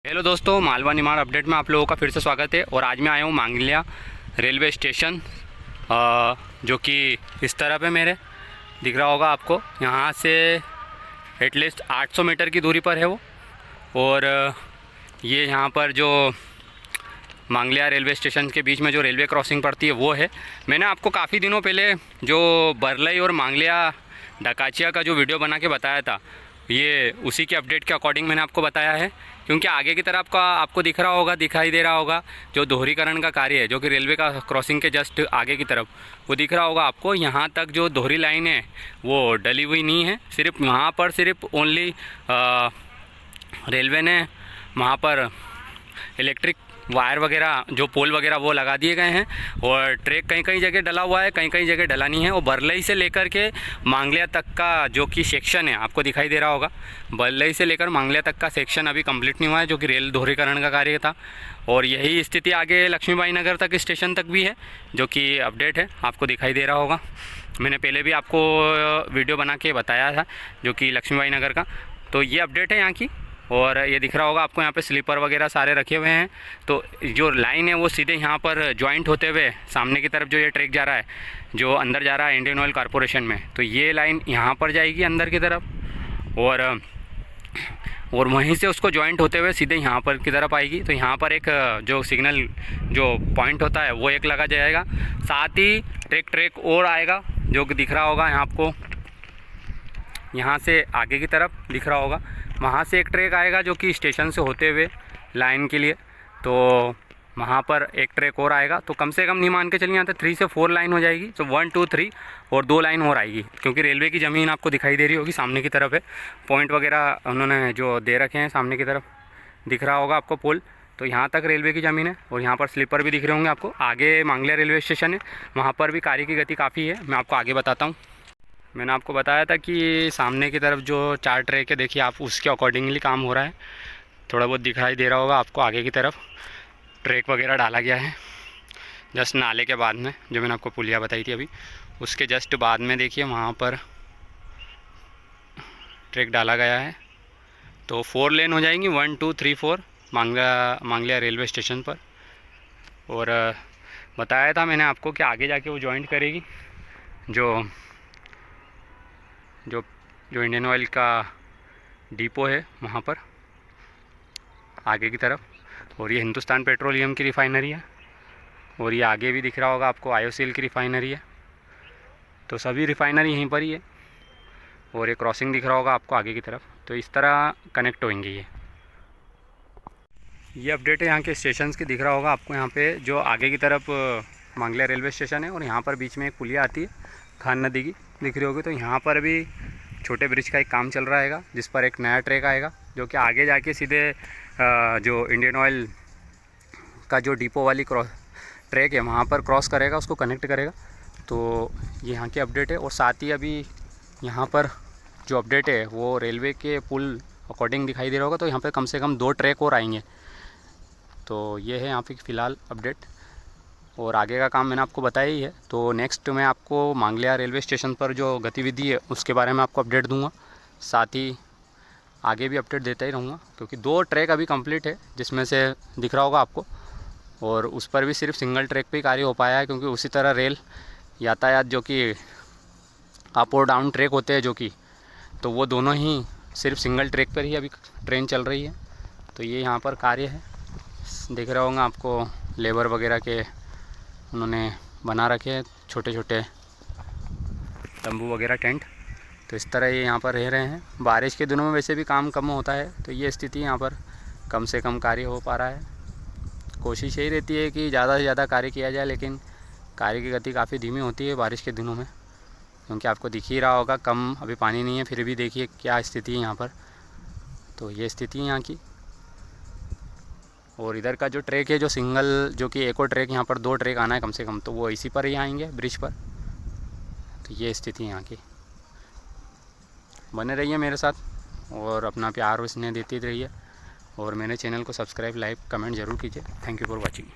Hello दोस्तों, Malwa Nimar update में आप लोगों का फिर से स्वागत है। और आज मैं आया हूँ मांगलिया रेलवे स्टेशन, जो कि इस तरफ है, मेरे दिख रहा होगा आपको। यहाँ से एटलीस्ट 800 मीटर की दूरी पर है वो। और ये यहाँ पर जो मांगलिया रेलवे स्टेशन के बीच में जो रेलवे क्रॉसिंग पड़ती है वो है। मैंने आपको काफ़ी दिनों पहले जो बरलई और मांगलिया डकाचिया का जो वीडियो बना के बताया था, ये उसी के अपडेट के अकॉर्डिंग मैंने आपको बताया है। क्योंकि आगे की तरफ का आपको दिख रहा होगा, दिखाई दे रहा होगा जो दोहरीकरण का कार्य है, जो कि रेलवे का क्रॉसिंग के जस्ट आगे की तरफ वो दिख रहा होगा आपको। यहाँ तक जो दोहरी लाइन है वो डली हुई नहीं है, सिर्फ वहाँ पर सिर्फ ओनली रेलवे ने वहाँ पर इलेक्ट्रिक वायर वगैरह जो पोल वगैरह वो लगा दिए गए हैं। और ट्रैक कहीं कहीं जगह डला हुआ है, कहीं कहीं जगह डला नहीं है। और बरलई से लेकर के मांगलिया तक का जो कि सेक्शन है आपको दिखाई दे रहा होगा, बरलई से लेकर मांगलिया तक का सेक्शन अभी कंप्लीट नहीं हुआ है, जो कि रेल दोहरीकरण का कार्य था। और यही स्थिति आगे लक्ष्मीबाई नगर तक स्टेशन तक भी है, जो कि अपडेट है आपको दिखाई दे रहा होगा। मैंने पहले भी आपको वीडियो बना के बताया था, जो कि लक्ष्मीबाई नगर का। तो ये अपडेट है यहाँ की। और ये दिख रहा होगा आपको, यहाँ पे स्लीपर वगैरह सारे रखे हुए हैं। तो जो लाइन है वो सीधे यहाँ पर जॉइंट होते हुए सामने की तरफ जो ये ट्रैक जा रहा है, जो अंदर जा रहा है इंडियन ऑयल कॉरपोरेशन में, तो ये लाइन यहाँ पर जाएगी अंदर की तरफ। और वहीं से उसको जॉइंट होते हुए सीधे यहाँ पर की तरफ आएगी। तो यहाँ पर एक जो सिग्नल जो पॉइंट होता है वो एक लगा जाएगा। साथ ही ट्रैक और आएगा, जो कि दिख रहा होगा यहाँ आपको, यहाँ से आगे की तरफ दिख रहा होगा। वहाँ से एक ट्रैक आएगा जो कि स्टेशन से होते हुए लाइन के लिए, तो वहाँ पर एक ट्रैक और आएगा। तो कम से कम नहीं मान के चलिए, यहाँ से 3 से 4 लाइन हो जाएगी। तो 1 2 3 और 2 लाइन और आएगी, क्योंकि रेलवे की ज़मीन आपको दिखाई दे रही होगी, सामने की तरफ है। पॉइंट वगैरह उन्होंने जो दे रखे हैं सामने की तरफ दिख रहा होगा आपको पोल। तो यहाँ तक रेलवे की ज़मीन है। और यहाँ पर स्लीपर भी दिख रहे होंगे आपको। आगे मांगलिया रेलवे स्टेशन है, वहाँ पर भी कार्य की गति काफ़ी है। मैं आपको आगे बताता हूँ। मैंने आपको बताया था कि सामने की तरफ जो 4 ट्रैक है, देखिए आप, उसके अकॉर्डिंगली काम हो रहा है। थोड़ा बहुत दिखाई दे रहा होगा आपको, आगे की तरफ ट्रैक वगैरह डाला गया है जस्ट नाले के बाद में, जो मैंने आपको पुलिया बताई थी अभी, उसके जस्ट बाद में देखिए वहाँ पर ट्रैक डाला गया है। तो 4 लेन हो जाएंगी, 1 2 3 4 मांगलिया रेलवे स्टेशन पर। और बताया था मैंने आपको कि आगे जाके वो जॉइंट करेगी जो इंडियन ऑयल का डिपो है वहाँ पर आगे की तरफ। और ये हिंदुस्तान पेट्रोलियम की रिफ़ाइनरी है। और ये आगे भी दिख रहा होगा आपको, आईओसीएल की रिफ़ाइनरी है। तो सभी रिफ़ाइनरी यहीं पर ही है। और ये क्रॉसिंग दिख रहा होगा आपको आगे की तरफ। तो इस तरह कनेक्ट होंगे ये अपडेट है यहाँ के स्टेशंस की। दिख रहा होगा आपको यहाँ पे जो आगे की तरफ मांगलिया रेलवे स्टेशन है, और यहाँ पर बीच में एक पुलिया आती है खान नदी की, दिख रही होगी। तो यहाँ पर भी छोटे ब्रिज का एक काम चल रहा है, जिस पर एक नया ट्रैक आएगा, जो कि आगे जाके सीधे जो इंडियन ऑयल का जो डिपो वाली ट्रैक है वहाँ पर क्रॉस करेगा, उसको कनेक्ट करेगा। तो ये यहाँ की अपडेट है। और साथ ही अभी यहाँ पर जो अपडेट है वो रेलवे के पुल अकॉर्डिंग दिखाई दे रहा होगा। तो यहाँ पर कम से कम 2 ट्रैक और आएंगे। तो ये है यहाँ पे फ़िलहाल अपडेट। और आगे का काम मैंने आपको बताया ही है। तो नेक्स्ट मैं आपको मांगलिया रेलवे स्टेशन पर जो गतिविधि है उसके बारे में आपको अपडेट दूंगा। साथ ही आगे भी अपडेट देता ही रहूँगा, क्योंकि 2 ट्रैक अभी कंप्लीट है, जिसमें से दिख रहा होगा आपको। और उस पर भी सिर्फ सिंगल ट्रैक पे ही कार्य हो पाया है, क्योंकि उसी तरह रेल यातायात जो कि अप और डाउन ट्रैक होते हैं, जो कि तो वो दोनों ही सिर्फ सिंगल ट्रैक पर ही अभी ट्रेन चल रही है। तो ये यहाँ पर कार्य है, दिख रहा होगा आपको। लेबर वगैरह के उन्होंने बना रखे हैं छोटे छोटे तंबू वगैरह, टेंट। तो इस तरह ये यहाँ पर रह रहे हैं। बारिश के दिनों में वैसे भी काम कम होता है, तो ये स्थिति यहाँ पर कम से कम कार्य हो पा रहा है। कोशिश यही रहती है कि ज़्यादा से ज़्यादा कार्य किया जाए, लेकिन कार्य की गति काफ़ी धीमी होती है बारिश के दिनों में, क्योंकि आपको दिख ही रहा होगा कम अभी पानी नहीं है, फिर भी देखिए क्या स्थिति है यहाँ पर। तो ये स्थिति है यहाँ की। और इधर का जो ट्रैक है, जो सिंगल, जो कि एक और ट्रैक, यहाँ पर 2 ट्रैक आना है कम से कम, तो वो इसी पर ही आएंगे, ब्रिज पर। तो ये स्थिति यहाँ की। बने रहिए मेरे साथ और अपना प्यार और स्नेह देती रहिए। और मेरे चैनल को सब्सक्राइब, लाइक, कमेंट ज़रूर कीजिए। Thank you for watching.